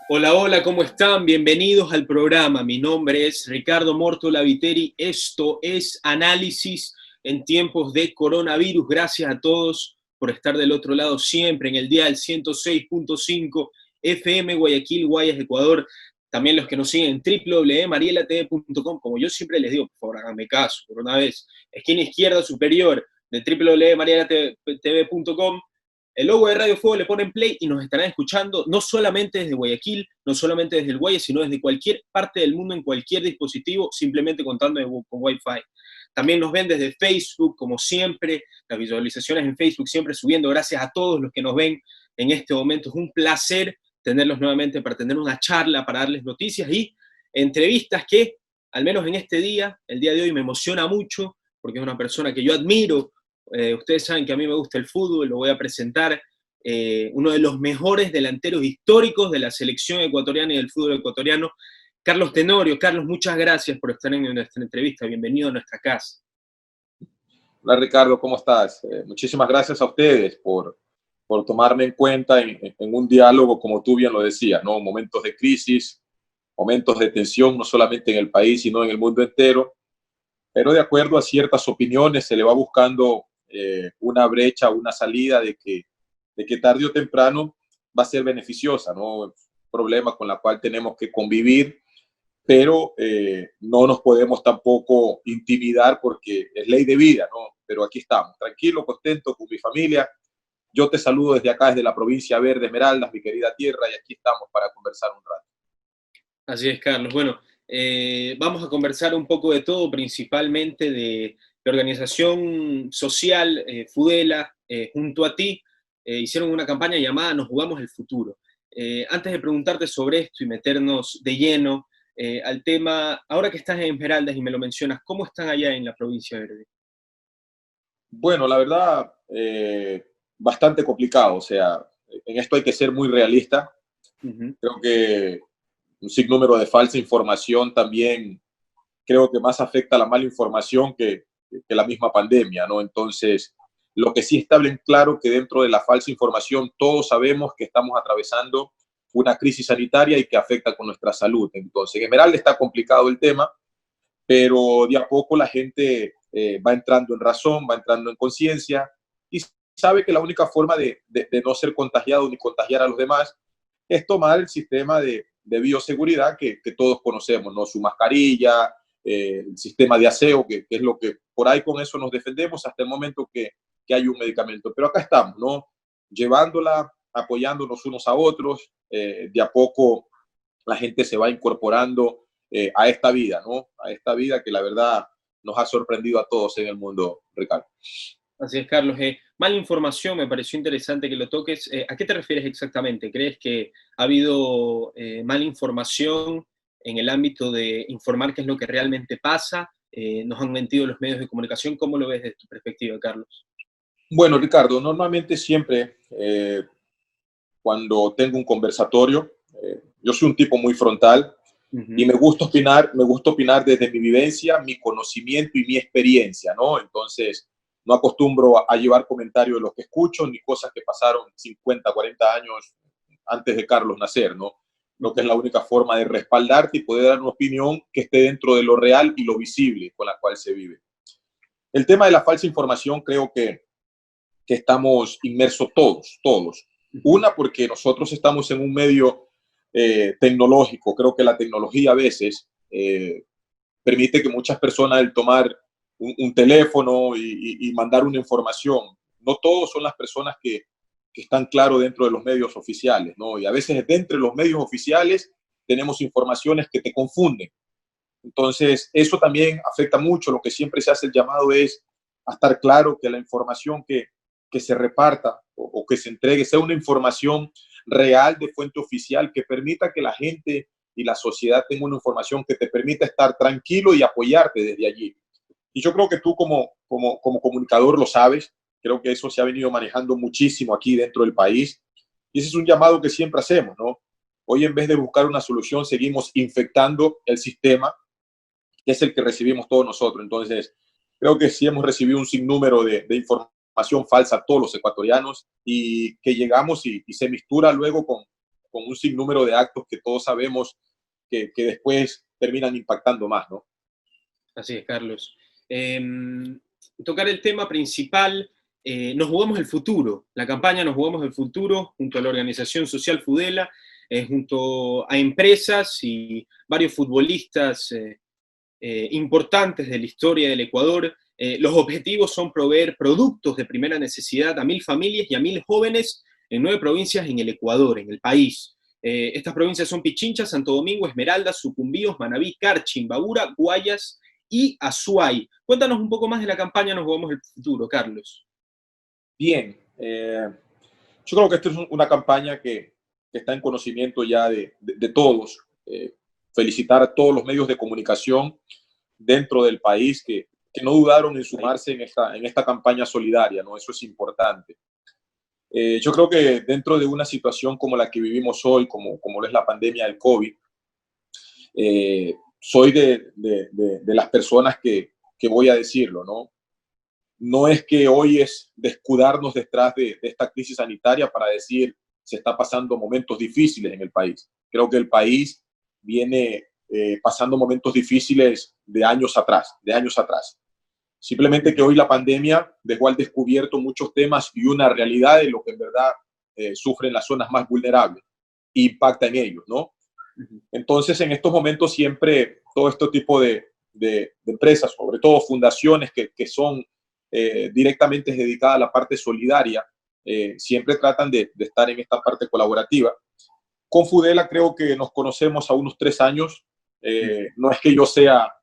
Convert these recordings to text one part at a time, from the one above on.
Hola, hola, ¿cómo están? Bienvenidos al programa. Mi nombre es Ricardo Mortola Viteri. Esto es Análisis en tiempos de coronavirus. Gracias a todos por estar del otro lado siempre en el dial 106.5 FM Guayaquil, Guayas, Ecuador. También los que nos siguen en www.marielatv.com. Como yo siempre les digo, por favor, háganme caso, por una vez. Esquina izquierda superior de www.marielatv.com. El logo de Radio Fuego le ponen play y nos estarán escuchando no solamente desde Guayaquil, no solamente desde el Guayas, sino desde cualquier parte del mundo, en cualquier dispositivo, simplemente contando con Wi-Fi. También nos ven desde Facebook, como siempre, las visualizaciones en Facebook siempre subiendo. Gracias a todos los que nos ven en este momento. Es un placer tenerlos nuevamente para tener una charla, para darles noticias y entrevistas que, al menos en este día, el día de hoy me emociona mucho, porque es una persona que yo admiro. Ustedes saben que a mí me gusta el fútbol, lo voy a presentar, uno de los mejores delanteros históricos de la selección ecuatoriana y del fútbol ecuatoriano, Carlos Tenorio. Carlos, muchas gracias por estar en nuestra entrevista, bienvenido a nuestra casa. Hola Ricardo, ¿cómo estás? Muchísimas gracias a ustedes por tomarme en cuenta en un diálogo, como tú bien lo decías, ¿no? Momentos de crisis, momentos de tensión, no solamente en el país, sino en el mundo entero, pero de acuerdo a ciertas opiniones se le va buscando una brecha, una salida de que tarde o temprano va a ser beneficiosa, ¿no? Un problema con la cual tenemos que convivir, pero no nos podemos tampoco intimidar porque es ley de vida, ¿no? Pero aquí estamos, tranquilo, contento con mi familia. Yo te saludo desde acá, desde la provincia verde Esmeraldas, mi querida tierra, y aquí estamos para conversar un rato. Así es, Carlos. Bueno, vamos a conversar un poco de todo, principalmente de la organización social Fudela, junto a ti, hicieron una campaña llamada Nos Jugamos el Futuro. Antes de preguntarte sobre esto y meternos de lleno al tema, ahora que estás en Esmeraldas y me lo mencionas, ¿cómo están allá en la provincia verde? Bueno, la verdad, bastante complicado. O sea, en esto hay que ser muy realista. Uh-huh. Creo que un sinnúmero de falsa información también creo que más afecta a la mala información que la misma pandemia, ¿no? Entonces, lo que sí está bien claro que dentro de la falsa información todos sabemos que estamos atravesando una crisis sanitaria y que afecta con nuestra salud. Entonces, en general está complicado el tema, pero de a poco la gente va entrando en razón, va entrando en conciencia y sabe que la única forma de no ser contagiado ni contagiar a los demás es tomar el sistema de bioseguridad que todos conocemos, ¿no? Su mascarilla, el sistema de aseo, que es lo que por ahí con eso nos defendemos hasta el momento que hay un medicamento. Pero acá estamos, ¿no? Llevándola, apoyándonos unos a otros, de a poco la gente se va incorporando a esta vida, ¿no? A esta vida que la verdad nos ha sorprendido a todos en el mundo, Ricardo. Así es, Carlos. Mala información, me pareció interesante que lo toques. ¿A qué te refieres exactamente? ¿Crees que ha habido mala información en el ámbito de informar qué es lo que realmente pasa? ¿Nos han mentido los medios de comunicación? ¿Cómo lo ves desde tu perspectiva, Carlos? Bueno, Ricardo, normalmente siempre cuando tengo un conversatorio, yo soy un tipo muy frontal y Uh-huh. me gusta opinar desde mi vivencia, mi conocimiento y mi experiencia, ¿no? Entonces, no acostumbro a llevar comentarios de los que escucho ni cosas que pasaron 50, 40 años antes de Carlos nacer, ¿no? Lo que es Uh-huh. la única forma de respaldarte y poder dar una opinión que esté dentro de lo real y lo visible con la cual se vive. El tema de la falsa información creo que estamos inmersos todos, todos. Uh-huh. Una, porque nosotros estamos en un medio tecnológico. Creo que la tecnología a veces permite que muchas personas al tomar un teléfono y mandar una información, no todos son las personas que están claros dentro de los medios oficiales, ¿no? Y a veces dentro de los medios oficiales tenemos informaciones que te confunden. Entonces, eso también afecta mucho. Lo que siempre se hace el llamado es a estar claro que la información que se reparta o que se entregue sea una información real de fuente oficial que permita que la gente y la sociedad tenga una información que te permita estar tranquilo y apoyarte desde allí. Y yo creo que tú como comunicador lo sabes, creo que eso se ha venido manejando muchísimo aquí dentro del país y ese es un llamado que siempre hacemos, ¿no? Hoy en vez de buscar una solución seguimos infectando el sistema que es el que recibimos todos nosotros. Entonces, creo que sí hemos recibido un sinnúmero de información falsa a todos los ecuatorianos y que llegamos y se mistura luego con un sinnúmero de actos que todos sabemos que después terminan impactando más, ¿no? Así es, Carlos. Tocar el tema principal, nos jugamos el futuro. La campaña Nos jugamos el futuro, junto a la organización social Fudela, junto a empresas y varios futbolistas importantes de la historia del Ecuador. Los objetivos son proveer productos de primera necesidad a 1.000 familias y a 1.000 jóvenes en 9 provincias en el Ecuador, en el país. Estas provincias son Pichincha, Santo Domingo, Esmeraldas, Sucumbíos, Manabí, Carchi, Imbabura, Guayas y Azuay. Cuéntanos un poco más de la campaña Nos jugamos el futuro, Carlos. Bien, yo creo que esta es una campaña que está en conocimiento ya de todos. Felicitar a todos los medios de comunicación dentro del país que no dudaron en sumarse en esta campaña solidaria, ¿no? Eso es importante. Yo creo que dentro de una situación como la que vivimos hoy, como es la pandemia del COVID, soy de las personas que voy a decirlo, ¿no? No es que hoy es de escudarnos detrás de esta crisis sanitaria para decir se está pasando momentos difíciles en el país. Creo que el país viene pasando momentos difíciles de años atrás. Simplemente que hoy la pandemia dejó al descubierto muchos temas y una realidad de lo que en verdad sufren las zonas más vulnerables e impacta en ellos, ¿no? Entonces, en estos momentos siempre todo este tipo de empresas, sobre todo fundaciones que son directamente dedicadas a la parte solidaria, siempre tratan de estar en esta parte colaborativa. Con Fudela creo que nos conocemos a unos 3 años. No es que yo sea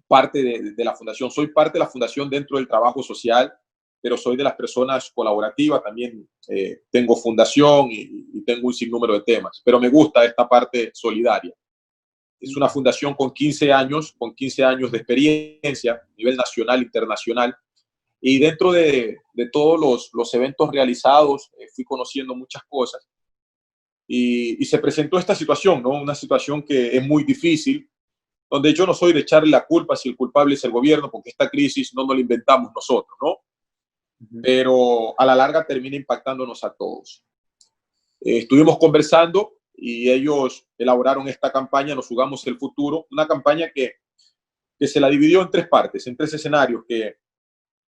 parte de la fundación, soy parte de la fundación dentro del trabajo social, pero soy de las personas colaborativas, también tengo fundación y tengo un sinnúmero de temas, pero me gusta esta parte solidaria. Es una fundación con 15 años de experiencia a nivel nacional e internacional, y dentro de todos los eventos realizados fui conociendo muchas cosas y se presentó esta situación, ¿no? Una situación que es muy difícil, donde yo no soy de echarle la culpa si el culpable es el gobierno, porque esta crisis no nos la inventamos nosotros, ¿no? Pero a la larga termina impactándonos a todos. Estuvimos conversando y ellos elaboraron esta campaña, Nos jugamos el futuro, una campaña que se la dividió en 3 partes, en 3 escenarios, que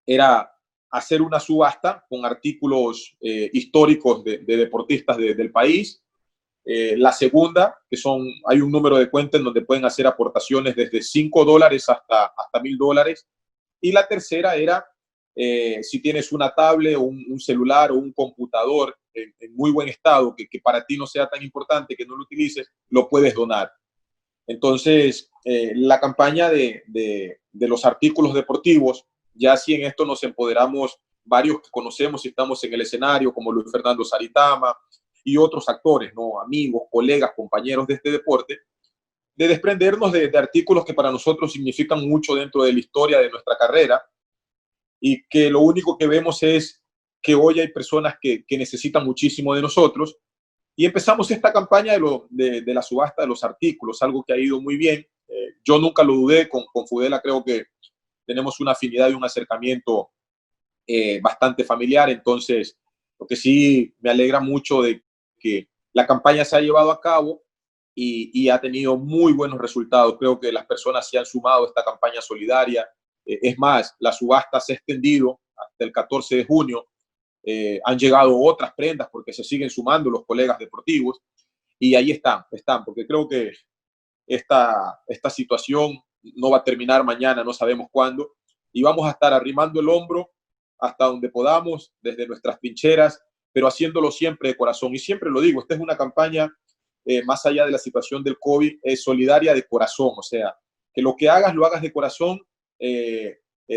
era hacer una subasta con artículos históricos de deportistas del país. La segunda, hay un número de cuentas en donde pueden hacer aportaciones desde $5 hasta $1,000. Y la tercera era, si tienes una tablet o un celular o un computador en muy buen estado, que para ti no sea tan importante, que no lo utilices, lo puedes donar. Entonces, la campaña de los artículos deportivos, ya si en esto nos empoderamos varios que conocemos y estamos en el escenario, como Luis Fernando Saritama y otros actores, ¿no? Amigos, colegas, compañeros de este deporte, de desprendernos de artículos que para nosotros significan mucho dentro de la historia de nuestra carrera, y que lo único que vemos es que hoy hay personas que necesitan muchísimo de nosotros. Y empezamos esta campaña de la subasta de los artículos, algo que ha ido muy bien. Yo nunca lo dudé, con Fudela creo que tenemos una afinidad y un acercamiento bastante familiar. Entonces, lo que sí me alegra mucho de que la campaña se ha llevado a cabo y ha tenido muy buenos resultados. Creo que las personas se han sumado a esta campaña solidaria. Es más, la subasta se ha extendido hasta el 14 de junio. Han llegado otras prendas porque se siguen sumando los colegas deportivos y ahí están, porque creo que esta situación no va a terminar mañana, no sabemos cuándo, y vamos a estar arrimando el hombro hasta donde podamos, desde nuestras trincheras, pero haciéndolo siempre de corazón. Y siempre lo digo, esta es una campaña, más allá de la situación del COVID, solidaria de corazón, o sea, que lo que hagas, lo hagas de corazón,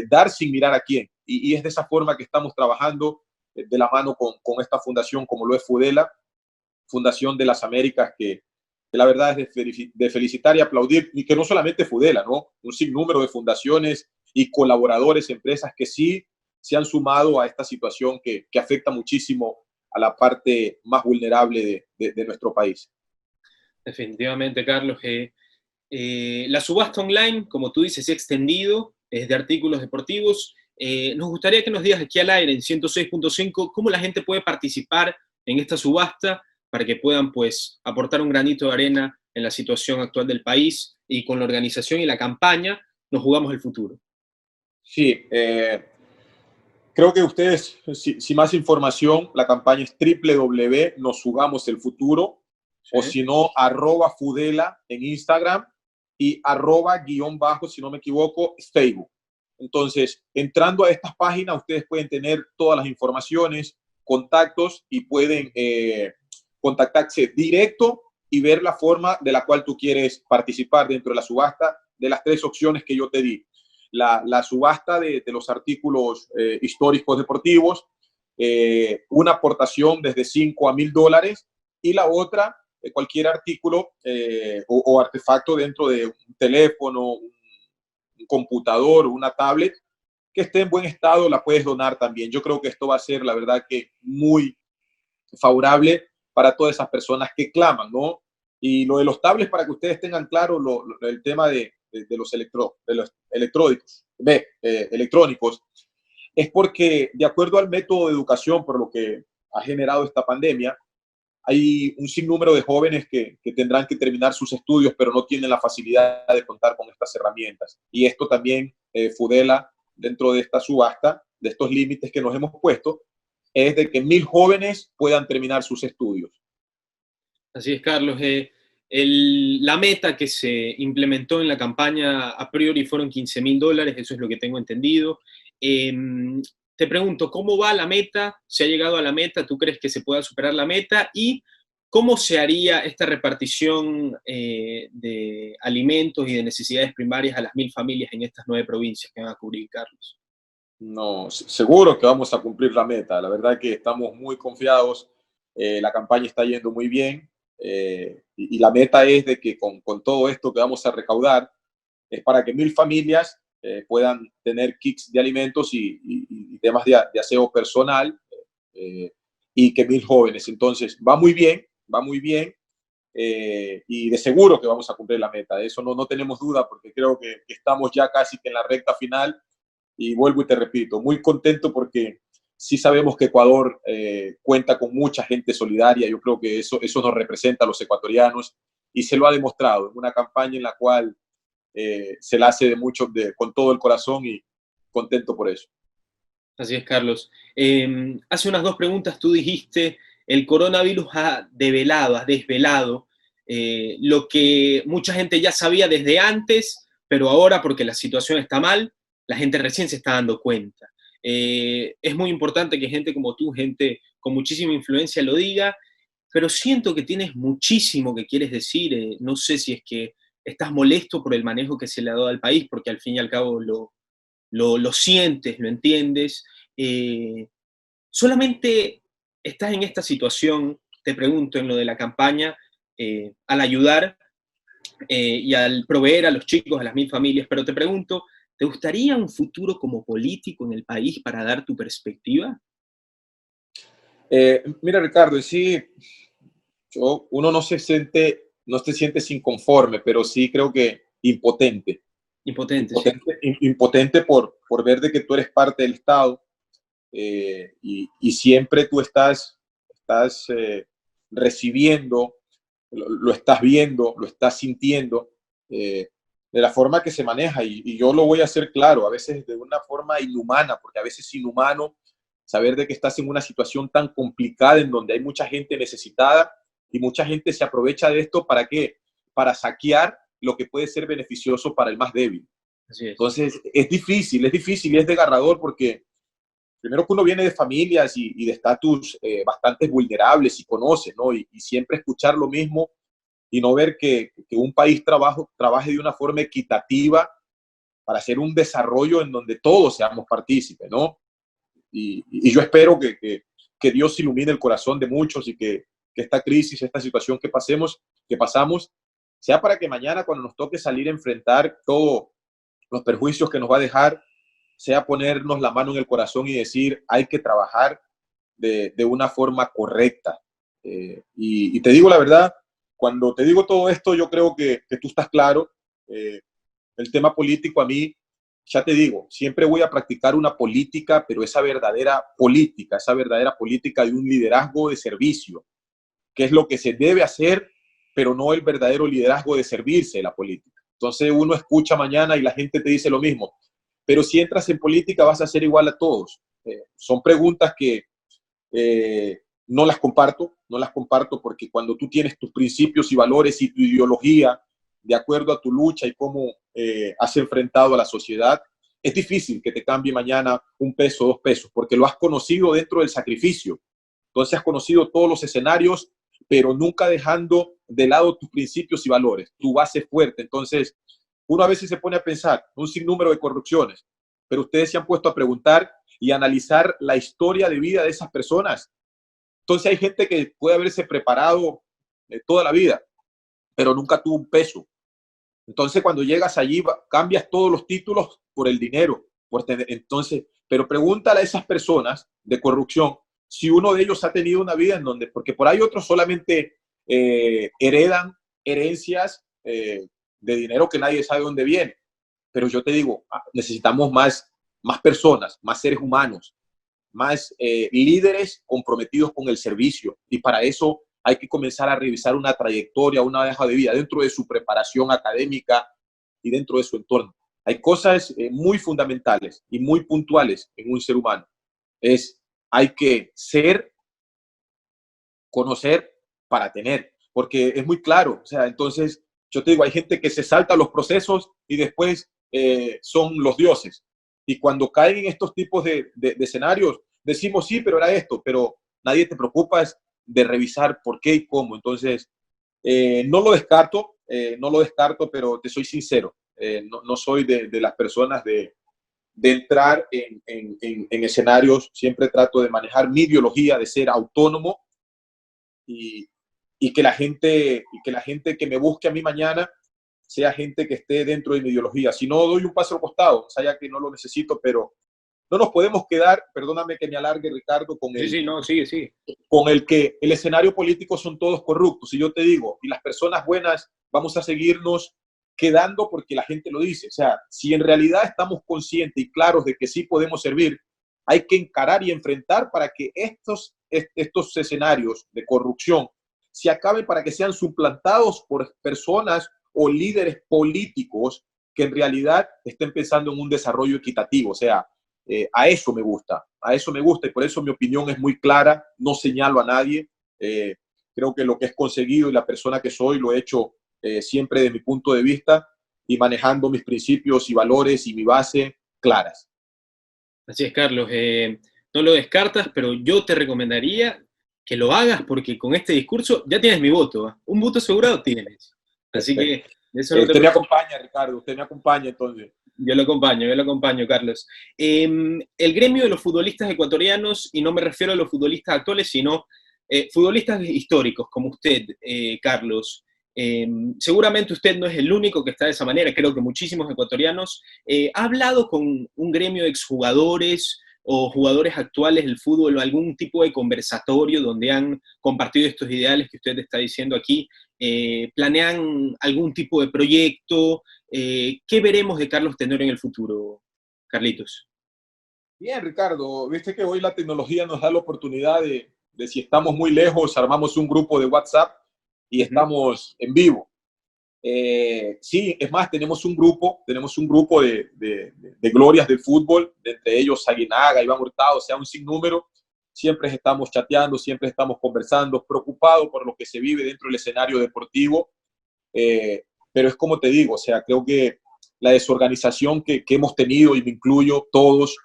dar sin mirar a quién. Y es de esa forma que estamos trabajando de la mano con esta fundación, como lo es Fudela, Fundación de las Américas, que la verdad es de felicitar y aplaudir, y que no solamente Fudela, ¿no? Un sinnúmero de fundaciones y colaboradores, empresas que sí se han sumado a esta situación que afecta muchísimo a la parte más vulnerable de nuestro país. Definitivamente, Carlos. La subasta online, como tú dices, se ha extendido, es de artículos deportivos. Nos gustaría que nos digas aquí al aire, en 106.5, cómo la gente puede participar en esta subasta, para que puedan pues aportar un granito de arena en la situación actual del país, y con la organización y la campaña nos jugamos el futuro. Sí, creo que ustedes, si más información, la campaña es www.nosjugamoselfuturo, ¿Sí? o si no, @Fudela en Instagram y @_, si no me equivoco, Facebook. Entonces, entrando a estas páginas, ustedes pueden tener todas las informaciones, contactos, y pueden contactarse directo y ver la forma de la cual tú quieres participar dentro de la subasta, de las 3 opciones que yo te di. La subasta de los artículos históricos deportivos, una aportación desde $5 a $1,000, y la otra, cualquier artículo o artefacto dentro de un teléfono, un computador, una tablet que esté en buen estado, la puedes donar también. Yo creo que esto va a ser, la verdad, que muy favorable para todas esas personas que claman, ¿no? Y lo de los tablets, para que ustedes tengan claro el tema de los electrónicos, es porque, de acuerdo al método de educación por lo que ha generado esta pandemia, hay un sinnúmero de jóvenes que tendrán que terminar sus estudios, pero no tienen la facilidad de contar con estas herramientas. Y esto también, Fudela, dentro de esta subasta, de estos límites que nos hemos puesto, es de que 1,000 jóvenes puedan terminar sus estudios. Así es, Carlos. La meta que se implementó en la campaña a priori fueron $15,000, eso es lo que tengo entendido. Te pregunto, ¿cómo va la meta? ¿Se ha llegado a la meta? ¿Tú crees que se pueda superar la meta? ¿Y cómo se haría esta repartición de alimentos y de necesidades primarias a las 1,000 familias en estas 9 provincias que van a cubrir, Carlos? No, seguro que vamos a cumplir la meta. La verdad que estamos muy confiados. La campaña está yendo muy bien. Y la meta es de que con todo esto que vamos a recaudar, es para que 1,000 familias puedan tener kits de alimentos y temas de aseo personal, y que 1,000 jóvenes. Entonces, va muy bien, va muy bien. Y de seguro que vamos a cumplir la meta. Eso no tenemos duda, porque creo que estamos ya casi que en la recta final. Y vuelvo y te repito, muy contento porque sí sabemos que Ecuador cuenta con mucha gente solidaria. Yo creo que eso nos representa a los ecuatorianos, y se lo ha demostrado en una campaña en la cual se la hace con todo el corazón, y contento por eso. Así es, Carlos. Hace unas 2 preguntas tú dijiste, el coronavirus ha desvelado lo que mucha gente ya sabía desde antes, pero ahora, porque la situación está mal, la gente recién se está dando cuenta. Es muy importante que gente como tú, gente con muchísima influencia, lo diga, pero siento que tienes muchísimo que quieres decir. No sé si es que estás molesto por el manejo que se le ha dado al país, porque al fin y al cabo lo sientes, lo entiendes. Solamente estás en esta situación, te pregunto, en lo de la campaña, al ayudar y al proveer a los chicos, a las 1,000 familias, pero te pregunto, ¿te gustaría un futuro como político en el país para dar tu perspectiva? Mira, Ricardo, sí, uno no se siente inconforme, pero sí creo que impotente. Impotente, sí. Impotente por ver de que tú eres parte del Estado, y siempre tú estás recibiendo, lo estás viendo, lo estás sintiendo, de la forma que se maneja. Y yo lo voy a hacer claro, a veces de una forma inhumana, porque a veces es inhumano saber de que estás en una situación tan complicada en donde hay mucha gente necesitada, y mucha gente se aprovecha de esto. ¿Para qué? Para saquear lo que puede ser beneficioso para el más débil. Así es. Entonces, es difícil y es desgarrador, porque primero que uno viene de familias y de estatus bastante vulnerables y conoce, ¿no? Y siempre escuchar lo mismo y no ver que un país trabaje de una forma equitativa para hacer un desarrollo en donde todos seamos partícipes, ¿no? Y yo espero que Dios ilumine el corazón de muchos, y que esta crisis, esta situación que pasamos, sea para que mañana, cuando nos toque salir a enfrentar todos los perjuicios que nos va a dejar, sea ponernos la mano en el corazón y decir, hay que trabajar de una forma correcta. Y te digo la verdad, cuando te digo todo esto, yo creo que tú estás claro. El tema político, a mí, ya te digo, siempre voy a practicar una política, pero esa verdadera política de un liderazgo de servicio, qué es lo que se debe hacer, pero no el verdadero liderazgo de servirse de la política. Entonces uno escucha mañana y la gente te dice lo mismo, pero si entras en política vas a ser igual a todos. Son preguntas que no las comparto porque cuando tú tienes tus principios y valores y tu ideología de acuerdo a tu lucha y cómo has enfrentado a la sociedad, es difícil que te cambie mañana un peso, 2 pesos, porque lo has conocido dentro del sacrificio. Entonces has conocido todos los escenarios, pero nunca dejando de lado tus principios y valores, tu base fuerte. Entonces, uno a veces se pone a pensar un sinnúmero de corrupciones, pero ustedes se han puesto a preguntar y analizar la historia de vida de esas personas. Entonces hay gente que puede haberse preparado toda la vida, pero nunca tuvo un peso. Entonces cuando llegas allí cambias todos los títulos por el dinero. Entonces, pero pregúntale a esas personas de corrupción si uno de ellos ha tenido una vida en donde, porque por ahí otros solamente heredan herencias de dinero que nadie sabe dónde viene. Pero yo te digo, necesitamos más personas, más seres humanos, más líderes comprometidos con el servicio. Y para eso hay que comenzar a revisar una trayectoria, una hoja de vida dentro de su preparación académica y dentro de su entorno. Hay cosas muy fundamentales y muy puntuales en un ser humano. Hay que ser, conocer para tener, porque es muy claro. O sea, entonces, yo te digo, hay gente que se salta los procesos y después son los dioses. Y cuando caen en estos tipos de escenarios, decimos sí, pero era esto, pero nadie te preocupa de revisar por qué y cómo. Entonces, no lo descarto, pero te soy sincero, no soy de las personas de entrar en escenarios. Siempre trato de manejar mi ideología, de ser autónomo y, y que la gente que me busque a mí mañana sea gente que esté dentro de mi ideología. Si no, doy un paso al costado, o sea, ya que no lo necesito, pero no nos podemos quedar, perdóname que me alargue, Ricardo, con el que el escenario político son todos corruptos. Y yo te digo, y las personas buenas vamos a seguirnos quedando porque la gente lo dice. O sea, si en realidad estamos conscientes y claros de que sí podemos servir, hay que encarar y enfrentar para que estos escenarios de corrupción se acaben, para que sean suplantados por personas o líderes políticos que en realidad estén pensando en un desarrollo equitativo. O sea, a eso me gusta y por eso mi opinión es muy clara, no señalo a nadie. Creo que lo que he conseguido y la persona que soy lo he hecho siempre de mi punto de vista y manejando mis principios y valores y mi base claras. Así es, Carlos. No lo descartas, pero yo te recomendaría que lo hagas porque con este discurso ya tienes mi voto. Un voto asegurado tienes. Así que eso no te usted me acompaña, Ricardo, usted me acompaña entonces. Yo lo acompaño, Carlos. El gremio de los futbolistas ecuatorianos, y no me refiero a los futbolistas actuales, sino futbolistas históricos como usted, Carlos. Seguramente usted no es el único que está de esa manera, creo que muchísimos ecuatorianos. ¿Ha hablado con un gremio de exjugadores o jugadores actuales del fútbol o algún tipo de conversatorio donde han compartido estos ideales que usted está diciendo aquí? ¿Planean algún tipo de proyecto? ¿Qué veremos de Carlos Tenorio en el futuro, Carlitos? Bien, Ricardo, viste que hoy la tecnología nos da la oportunidad de si estamos muy lejos, armamos un grupo de WhatsApp y estamos en vivo. Sí, es más, tenemos un grupo de glorias del fútbol, entre ellos Aguinaga, Iván Hurtado, o sea, un sinnúmero. Siempre estamos chateando, siempre estamos conversando, preocupados por lo que se vive dentro del escenario deportivo. Pero es como te digo, o sea, creo que la desorganización que hemos tenido, y me incluyo todos,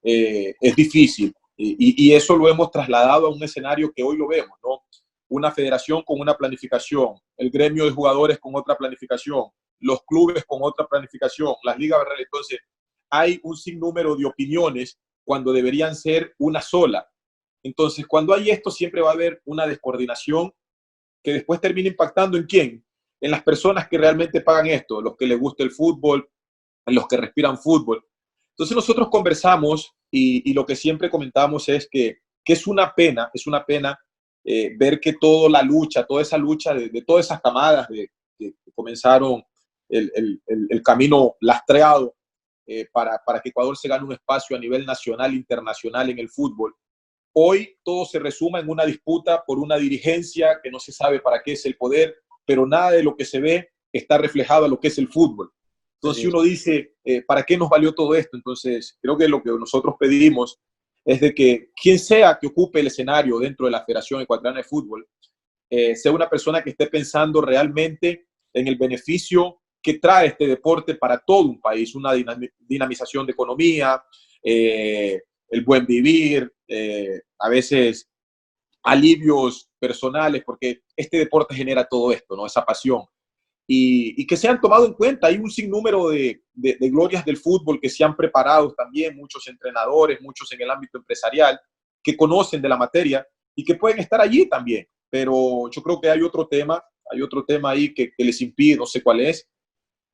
es difícil. Y eso lo hemos trasladado a un escenario que hoy lo vemos, ¿no? Una federación con una planificación, el gremio de jugadores con otra planificación, los clubes con otra planificación, las ligas. Entonces, hay un sinnúmero de opiniones cuando deberían ser una sola. Entonces, cuando hay esto, siempre va a haber una descoordinación que después termina impactando ¿en quién? En las personas que realmente pagan esto, los que les gusta el fútbol, en los que respiran fútbol. Entonces nosotros conversamos y lo que siempre comentamos es que es una pena ver que toda esa lucha de todas esas camadas que comenzaron el camino lastreado para que Ecuador se gane un espacio a nivel nacional, internacional en el fútbol, hoy todo se resuma en una disputa por una dirigencia que no se sabe para qué es el poder, pero nada de lo que se ve está reflejado a lo que es el fútbol. Entonces, si uno dice, ¿para qué nos valió todo esto? Entonces, creo que lo que nosotros pedimos es de que quien sea que ocupe el escenario dentro de la Federación Ecuatoriana de Fútbol, sea una persona que esté pensando realmente en el beneficio que trae este deporte para todo un país, una dinamización de economía, el buen vivir, a veces alivios personales, porque este deporte genera todo esto, ¿no? Esa pasión. Y que se han tomado en cuenta. Hay un sinnúmero de glorias del fútbol que se han preparado también, muchos entrenadores, muchos en el ámbito empresarial, que conocen de la materia y que pueden estar allí también. Pero yo creo que hay otro tema ahí que les impide, no sé cuál es,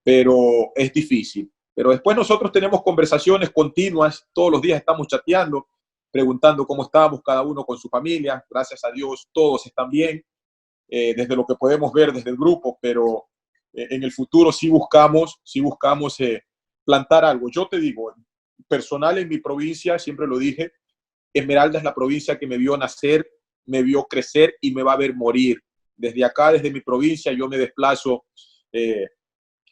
pero es difícil. Pero después nosotros tenemos conversaciones continuas, todos los días estamos chateando, preguntando cómo estamos cada uno con su familia. Gracias a Dios todos están bien, desde lo que podemos ver desde el grupo, pero en el futuro sí buscamos plantar algo. Yo te digo, personal en mi provincia, siempre lo dije, Esmeralda es la provincia que me vio nacer, me vio crecer y me va a ver morir. Desde acá, desde mi provincia, yo me desplazo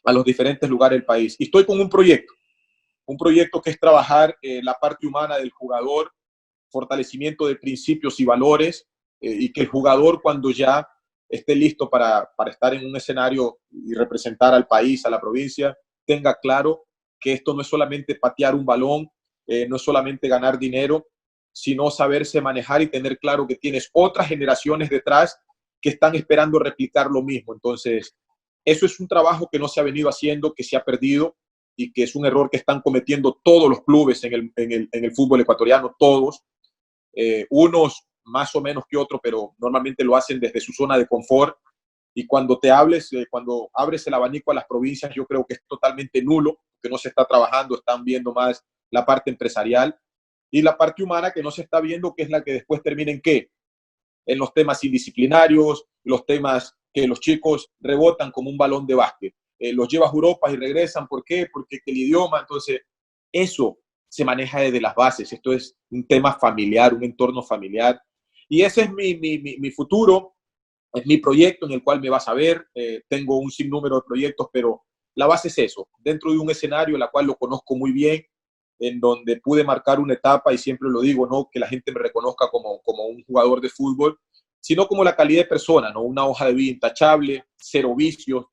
a los diferentes lugares del país. Y estoy con un proyecto que es trabajar la parte humana del jugador, fortalecimiento de principios y valores, y que el jugador cuando ya esté listo para estar en un escenario y representar al país, a la provincia, tenga claro que esto no es solamente patear un balón, no es solamente ganar dinero, sino saberse manejar y tener claro que tienes otras generaciones detrás que están esperando replicar lo mismo. Entonces, eso es un trabajo que no se ha venido haciendo, que se ha perdido y que es un error que están cometiendo todos los clubes en el fútbol ecuatoriano, todos, unos más o menos que otros, pero normalmente lo hacen desde su zona de confort. Y cuando cuando abres el abanico a las provincias, yo creo que es totalmente nulo, que no se está trabajando, están viendo más la parte empresarial y la parte humana que no se está viendo, que es la que después termina en qué, en los temas indisciplinarios, los temas que los chicos rebotan como un balón de básquet. Los llevas a Europa y regresan, ¿por qué? Porque el idioma, entonces, eso se maneja desde las bases. Esto es un tema familiar, un entorno familiar. Y ese es mi futuro, es mi proyecto en el cual me vas a ver. Tengo un sinnúmero de proyectos, pero la base es eso, dentro de un escenario en el cual lo conozco muy bien, en donde pude marcar una etapa, y siempre lo digo, no que la gente me reconozca como un jugador de fútbol, sino como la calidad de persona, ¿no? Una hoja de vida intachable, cero vicios,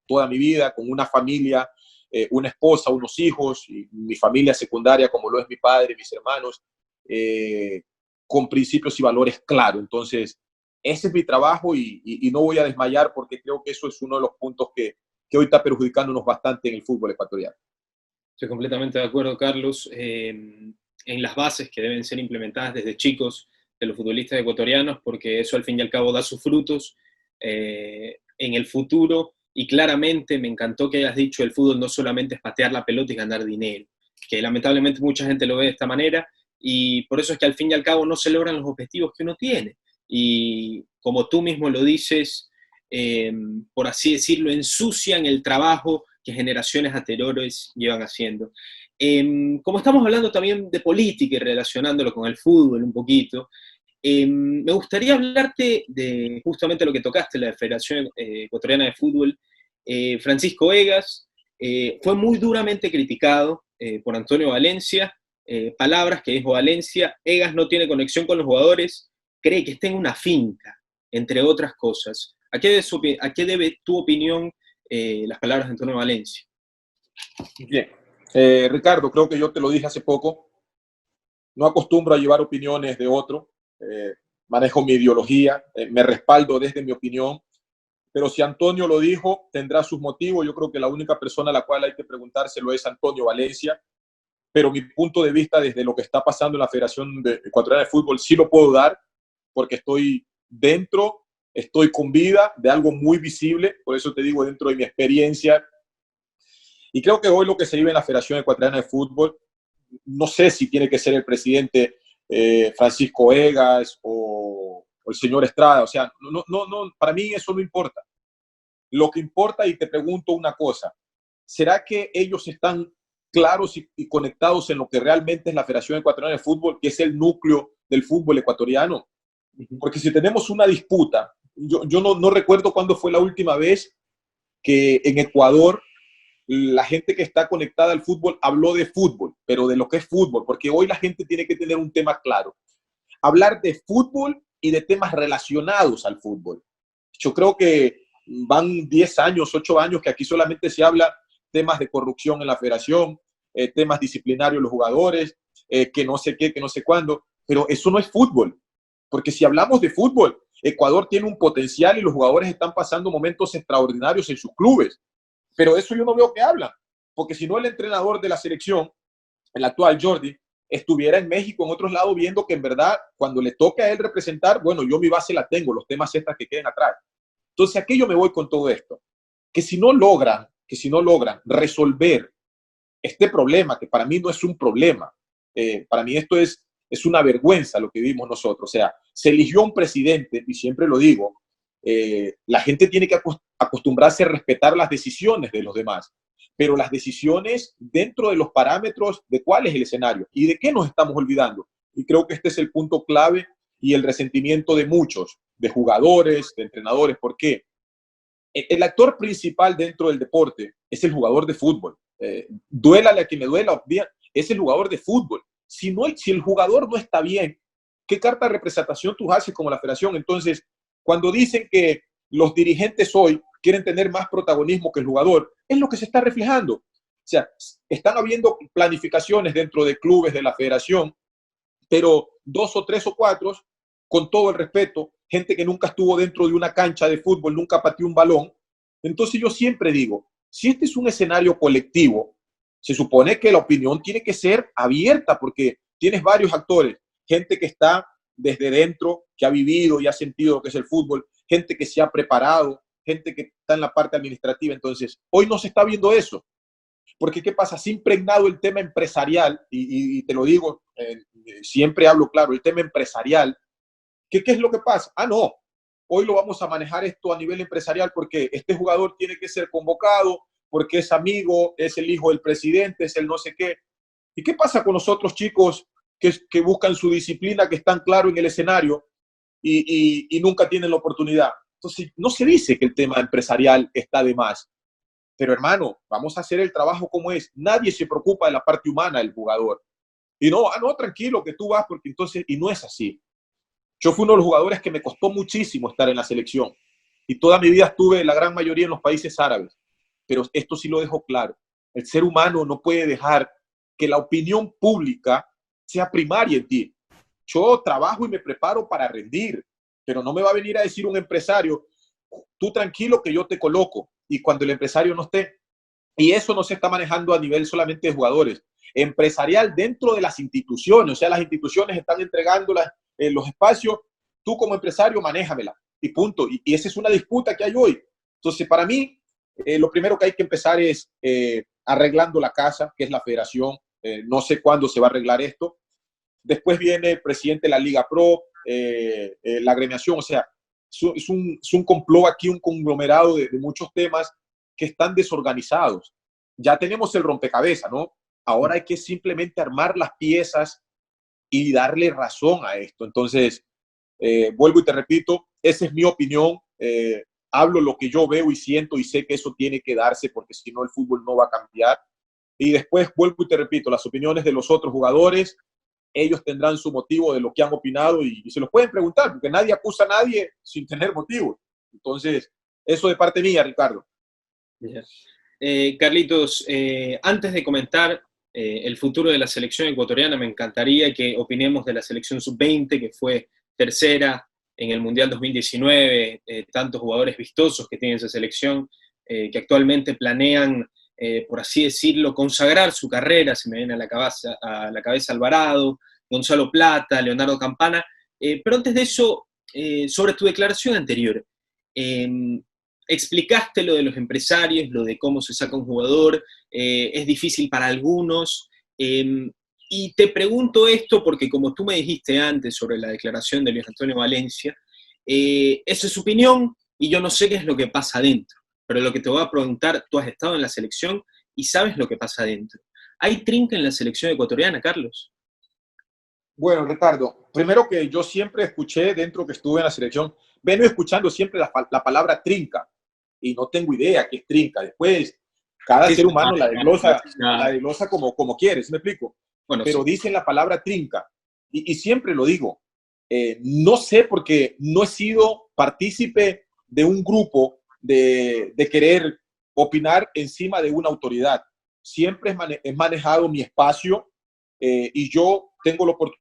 toda mi vida, con una familia, una esposa, unos hijos, y mi familia secundaria, como lo es mi padre, mis hermanos, con principios y valores claros. Entonces, ese es mi trabajo y no voy a desmayar, porque creo que eso es uno de los puntos que hoy está perjudicándonos bastante en el fútbol ecuatoriano. Estoy completamente de acuerdo, Carlos, en las bases que deben ser implementadas desde chicos de los futbolistas ecuatorianos, porque eso al fin y al cabo da sus frutos en el futuro. Y claramente me encantó que hayas dicho el fútbol no solamente es patear la pelota y ganar dinero, que lamentablemente mucha gente lo ve de esta manera, y por eso es que al fin y al cabo no se logran los objetivos que uno tiene. Y como tú mismo lo dices, por así decirlo, ensucian el trabajo que generaciones anteriores llevan haciendo. Como estamos hablando también de política y relacionándolo con el fútbol un poquito, me gustaría hablarte de justamente lo que tocaste, la Federación Ecuatoriana de Fútbol. Francisco Egas fue muy duramente criticado por Antonio Valencia, palabras que dijo Valencia: Egas no tiene conexión con los jugadores, cree que está en una finca, entre otras cosas. ¿A qué debe tu opinión las palabras de Antonio Valencia? Bien. Ricardo, creo que yo te lo dije hace poco, no acostumbro a llevar opiniones de otro, manejo mi ideología, me respaldo desde mi opinión, pero si Antonio lo dijo, tendrá sus motivos. Yo creo que la única persona a la cual hay que preguntárselo es Antonio Valencia, pero mi punto de vista desde lo que está pasando en la Federación Ecuatoriana de Fútbol sí lo puedo dar, porque estoy dentro, estoy con vida de algo muy visible, por eso te digo, dentro de mi experiencia. Y creo que hoy lo que se vive en la Federación Ecuatoriana de Fútbol, no sé si tiene que ser el presidente Francisco Egas o el señor Estrada, o sea, no, para mí eso no importa. Lo que importa, y te pregunto una cosa, ¿será que ellos están claros y conectados en lo que realmente es la Federación Ecuatoriana de Fútbol, que es el núcleo del fútbol ecuatoriano. Porque si tenemos una disputa, yo no recuerdo cuándo fue la última vez que en Ecuador la gente que está conectada al fútbol habló de fútbol, pero de lo que es fútbol, porque hoy la gente tiene que tener un tema claro. Hablar de fútbol y de temas relacionados al fútbol. Yo creo que van 10 años, 8 años que aquí solamente se habla temas de corrupción en la federación, temas disciplinarios de los jugadores, que no sé qué, que no sé cuándo, pero eso no es fútbol, porque si hablamos de fútbol, Ecuador tiene un potencial y los jugadores están pasando momentos extraordinarios en sus clubes, pero eso yo no veo que hablan, porque si no el entrenador de la selección, el actual Jordi, estuviera en México, en otros lados, viendo que en verdad, cuando le toque a él representar, bueno, yo mi base la tengo, los temas extras que queden atrás. Entonces, ¿a qué yo me voy con todo esto? Que si no logran resolver este problema, que para mí no es un problema, para mí esto es una vergüenza lo que vivimos nosotros. O sea, se eligió un presidente, y siempre lo digo, la gente tiene que acostumbrarse a respetar las decisiones de los demás, pero las decisiones dentro de los parámetros de cuál es el escenario y de qué nos estamos olvidando. Y creo que este es el punto clave y el resentimiento de muchos, de jugadores, de entrenadores. ¿Por qué? El actor principal dentro del deporte es el jugador de fútbol. Duélale a quien me duela, es el jugador de fútbol. Si el jugador no está bien, ¿qué carta de representación tú haces como la federación? Entonces, cuando dicen que los dirigentes hoy quieren tener más protagonismo que el jugador, es lo que se está reflejando. O sea, están habiendo planificaciones dentro de clubes de la federación, pero 2 o 3 o 4, con todo el respeto, gente que nunca estuvo dentro de una cancha de fútbol, nunca pateó un balón. Entonces yo siempre digo, si este es un escenario colectivo, se supone que la opinión tiene que ser abierta porque tienes varios actores, gente que está desde dentro, que ha vivido y ha sentido lo que es el fútbol, gente que se ha preparado, gente que está en la parte administrativa. Entonces, hoy no se está viendo eso. Porque, ¿qué pasa? Se ha impregnado el tema empresarial, y te lo digo, siempre hablo claro, el tema empresarial. ¿Qué es lo que pasa? Ah, no, hoy lo vamos a manejar esto a nivel empresarial porque este jugador tiene que ser convocado, porque es amigo, es el hijo del presidente, es el no sé qué. ¿Y qué pasa con los otros chicos que buscan su disciplina, que están claros en el escenario y nunca tienen la oportunidad? Entonces, no se dice que el tema empresarial está de más. Pero hermano, vamos a hacer el trabajo como es. Nadie se preocupa de la parte humana del jugador. Y no, tranquilo, que tú vas, porque entonces, y no es así. Yo fui uno de los jugadores que me costó muchísimo estar en la selección. Y toda mi vida estuve, la gran mayoría, en los países árabes. Pero esto sí lo dejo claro. El ser humano no puede dejar que la opinión pública sea primaria en ti. Yo trabajo y me preparo para rendir, pero no me va a venir a decir un empresario, tú tranquilo que yo te coloco, y cuando el empresario no esté. Y eso no se está manejando a nivel solamente de jugadores, empresarial dentro de las instituciones. O sea, las instituciones están entregando los espacios, tú como empresario manéjamela y punto. Y esa es una disputa que hay hoy. Entonces, para mí, lo primero que hay que empezar es arreglando la casa, que es la federación. No sé cuándo se va a arreglar esto. Después viene el presidente de la Liga Pro, la agremiación. O sea, es un complot aquí, un conglomerado de muchos temas que están desorganizados. Ya tenemos el rompecabezas, ¿no? Ahora hay que simplemente armar las piezas y darle razón a esto. Entonces, vuelvo y te repito, esa es mi opinión. Hablo lo que yo veo y siento y sé que eso tiene que darse porque si no el fútbol no va a cambiar. Y después vuelvo y te repito, las opiniones de los otros jugadores, ellos tendrán su motivo de lo que han opinado y se los pueden preguntar porque nadie acusa a nadie sin tener motivo. Entonces, eso de parte mía, Ricardo. Yeah. Carlitos, antes de comentar el futuro de la selección ecuatoriana, me encantaría que opinemos de la selección sub-20, que fue tercera en el Mundial 2019, tantos jugadores vistosos que tiene esa selección, que actualmente planean, por así decirlo, consagrar su carrera. Se me viene a la cabeza Alvarado, Gonzalo Plata, Leonardo Campana, pero antes de eso, sobre tu declaración anterior, explicaste lo de los empresarios, lo de cómo se saca un jugador, es difícil para algunos, y te pregunto esto porque como tú me dijiste antes sobre la declaración de Luis Antonio Valencia, esa es su opinión y yo no sé qué es lo que pasa adentro, pero lo que te voy a preguntar, tú has estado en la selección y sabes lo que pasa adentro. ¿Hay trinca en la selección ecuatoriana, Carlos? Bueno, Ricardo, primero que yo siempre escuché dentro que estuve en la selección, vengo escuchando siempre la palabra trinca y no tengo idea qué es trinca. Después, cada Sí, ser sí, humano la ya. desglosa como quiere, ¿sí me explico? Bueno, Pero sí. dicen la palabra trinca y siempre lo digo. No sé porque no he sido partícipe de un grupo de querer opinar encima de una autoridad. Siempre he manejado mi espacio y yo tengo la oportunidad,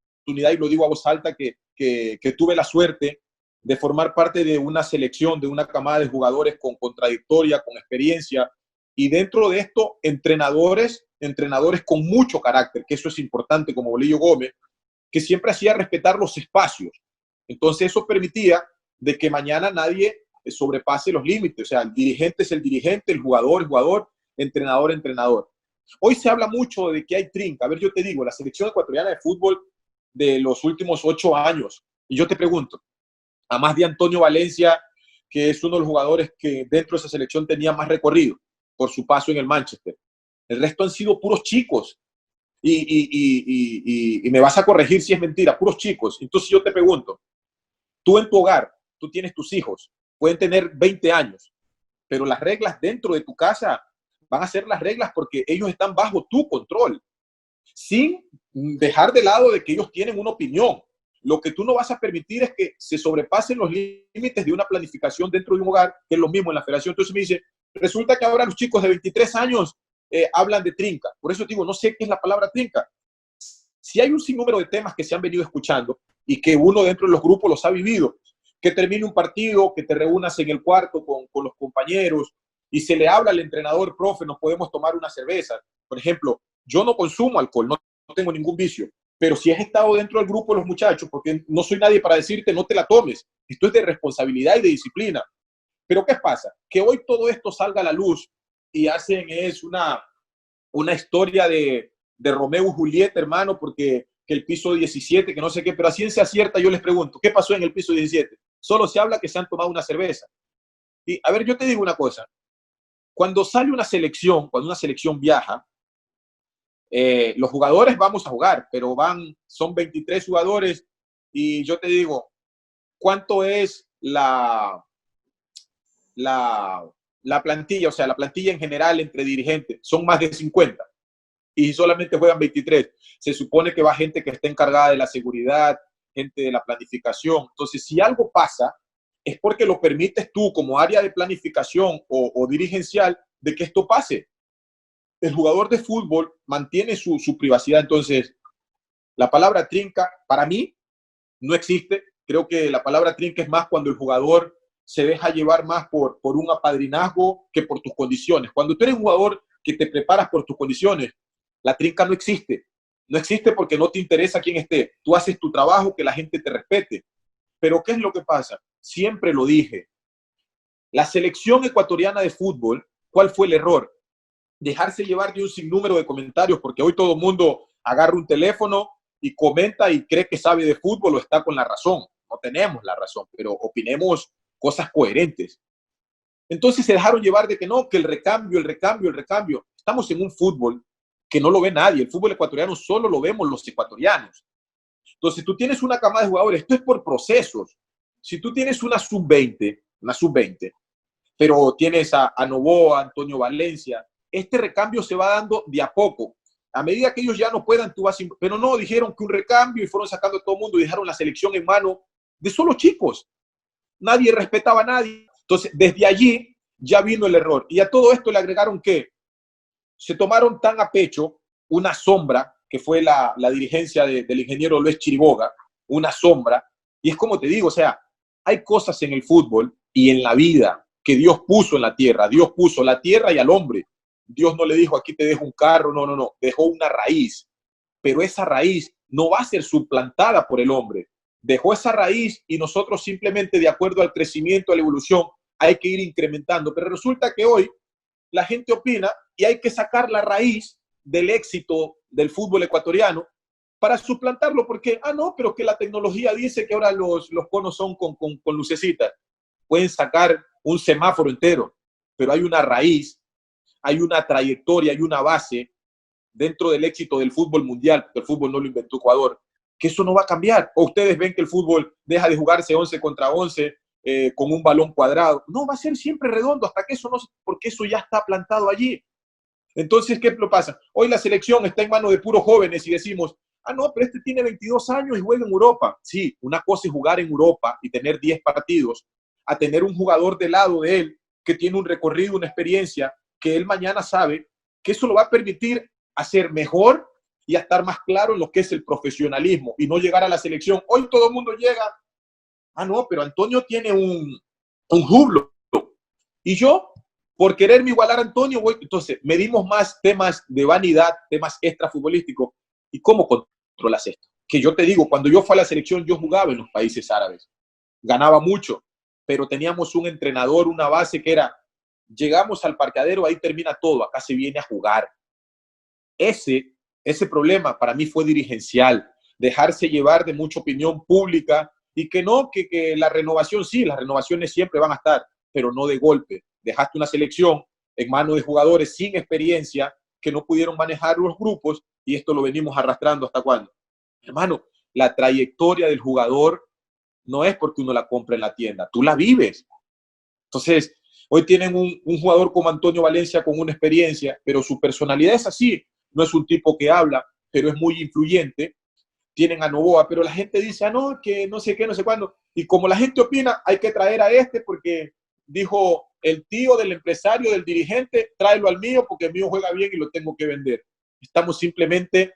y lo digo a voz alta, que tuve la suerte de formar parte de una selección, de una camada de jugadores con trayectoria, con experiencia, y dentro de esto, entrenadores con mucho carácter, que eso es importante, como Bolillo Gómez, que siempre hacía respetar los espacios. Entonces eso permitía de que mañana nadie sobrepase los límites. O sea, el dirigente es el dirigente, el jugador, entrenador, entrenador. Hoy se habla mucho de que hay trinca. A ver, yo te digo, la selección ecuatoriana de fútbol de los últimos 8 años, y yo te pregunto, a más de Antonio Valencia, que es uno de los jugadores que dentro de esa selección tenía más recorrido por su paso en el Manchester. El resto han sido puros chicos. Y me vas a corregir si es mentira, puros chicos. Entonces yo te pregunto, tú en tu hogar, tú tienes tus hijos, pueden tener 20 años, pero las reglas dentro de tu casa van a ser las reglas porque ellos están bajo tu control, sin dejar de lado de que ellos tienen una opinión. Lo que tú no vas a permitir es que se sobrepasen los límites de una planificación dentro de un hogar, que es lo mismo en la federación. Entonces me dice, resulta que ahora los chicos de 23 años hablan de trinca. Por eso digo, no sé qué es la palabra trinca. Si hay un sinnúmero de temas que se han venido escuchando y que uno dentro de los grupos los ha vivido, que termine un partido, que te reúnas en el cuarto con los compañeros y se le habla al entrenador, profe, nos podemos tomar una cerveza. Por ejemplo, yo no consumo alcohol, no tengo ningún vicio, pero si has estado dentro del grupo de los muchachos, porque no soy nadie para decirte no te la tomes, esto es de responsabilidad y de disciplina. Pero ¿qué pasa? Que hoy todo esto salga a la luz y hacen es una historia de Romeo y Julieta, hermano, porque que el piso 17, que no sé qué, pero a ciencia cierta yo les pregunto, ¿qué pasó en el piso 17? Solo se habla que se han tomado una cerveza. Y a ver, yo te digo una cosa, cuando sale una selección, cuando una selección viaja, los jugadores vamos a jugar, pero son 23 jugadores y yo te digo, ¿cuánto es la, la plantilla? O sea, la plantilla en general entre dirigentes, son más de 50 y solamente juegan 23. Se supone que va gente que está encargada de la seguridad, gente de la planificación. Entonces, si algo pasa, es porque lo permites tú como área de planificación o dirigencial de que esto pase. El jugador de fútbol mantiene su privacidad. Entonces, la palabra trinca, para mí, no existe. Creo que la palabra trinca es más cuando el jugador se deja llevar más por un apadrinazgo que por tus condiciones. Cuando tú eres un jugador que te preparas por tus condiciones, la trinca no existe. No existe porque no te interesa quién esté. Tú haces tu trabajo, que la gente te respete. Pero ¿qué es lo que pasa? Siempre lo dije. La selección ecuatoriana de fútbol, ¿cuál fue el error? Dejarse llevar de un sinnúmero de comentarios, porque hoy todo el mundo agarra un teléfono y comenta y cree que sabe de fútbol o está con la razón. No tenemos la razón, pero opinemos cosas coherentes. Entonces se dejaron llevar de que no, que el recambio, el recambio, el recambio. Estamos en un fútbol que no lo ve nadie. El fútbol ecuatoriano solo lo vemos los ecuatorianos. Entonces, tú tienes una camada de jugadores, esto es por procesos. Si tú tienes una sub-20, pero tienes a Novoa, a Antonio Valencia, este recambio se va dando de a poco. A medida que ellos ya no puedan, tú vas... Pero no, dijeron que un recambio y fueron sacando a todo el mundo y dejaron la selección en mano de solo chicos. Nadie respetaba a nadie. Entonces, desde allí ya vino el error. Y a todo esto le agregaron que se tomaron tan a pecho una sombra, que fue la dirigencia del ingeniero Luis Chiriboga, una sombra. Y es como te digo, o sea, hay cosas en el fútbol y en la vida que Dios puso en la tierra. Dios puso la tierra y al hombre. Dios no le dijo, aquí te dejo un carro, no. Dejó una raíz. Pero esa raíz no va a ser suplantada por el hombre. Dejó esa raíz y nosotros simplemente, de acuerdo al crecimiento, a la evolución, hay que ir incrementando. Pero resulta que hoy la gente opina y hay que sacar la raíz del éxito del fútbol ecuatoriano para suplantarlo, porque, no, pero que la tecnología dice que ahora los conos son con lucecitas. Pueden sacar un semáforo entero, pero hay una raíz, hay una trayectoria, hay una base dentro del éxito del fútbol mundial, porque el fútbol no lo inventó Ecuador, que eso no va a cambiar. O ustedes ven que el fútbol deja de jugarse 11 contra 11 con un balón cuadrado. No, va a ser siempre redondo hasta que eso no, porque eso ya está plantado allí. Entonces, ¿qué lo pasa? Hoy la selección está en manos de puros jóvenes y decimos, ah, no, pero este tiene 22 años y juega en Europa. Sí, una cosa es jugar en Europa y tener 10 partidos, a tener un jugador del lado de él que tiene un recorrido, una experiencia, que él mañana sabe que eso lo va a permitir hacer mejor y a estar más claro en lo que es el profesionalismo y no llegar a la selección. Hoy todo el mundo llega, ah, no, pero Antonio tiene un jublo. Y yo, por quererme igualar a Antonio, voy. Entonces, medimos más temas de vanidad, temas extrafutbolísticos. ¿Y cómo controlas esto? Que yo te digo, cuando yo fui a la selección, yo jugaba en los países árabes. Ganaba mucho, pero teníamos un entrenador, una base que era, llegamos al parqueadero, ahí termina todo, acá se viene a jugar. Ese problema para mí fue dirigencial, dejarse llevar de mucha opinión pública y que no, que la renovación, sí, las renovaciones siempre van a estar, pero no de golpe. Dejaste una selección en manos de jugadores sin experiencia que no pudieron manejar los grupos y esto lo venimos arrastrando hasta cuándo. Hermano, la trayectoria del jugador no es porque uno la compra en la tienda, tú la vives. Entonces, hoy tienen un jugador como Antonio Valencia con una experiencia, pero su personalidad es así. No es un tipo que habla, pero es muy influyente. Tienen a Novoa, pero la gente dice, ah, no, que no sé qué, no sé cuándo. Y como la gente opina, hay que traer a este porque dijo el tío del empresario, del dirigente, tráelo al mío porque el mío juega bien y lo tengo que vender. Estamos simplemente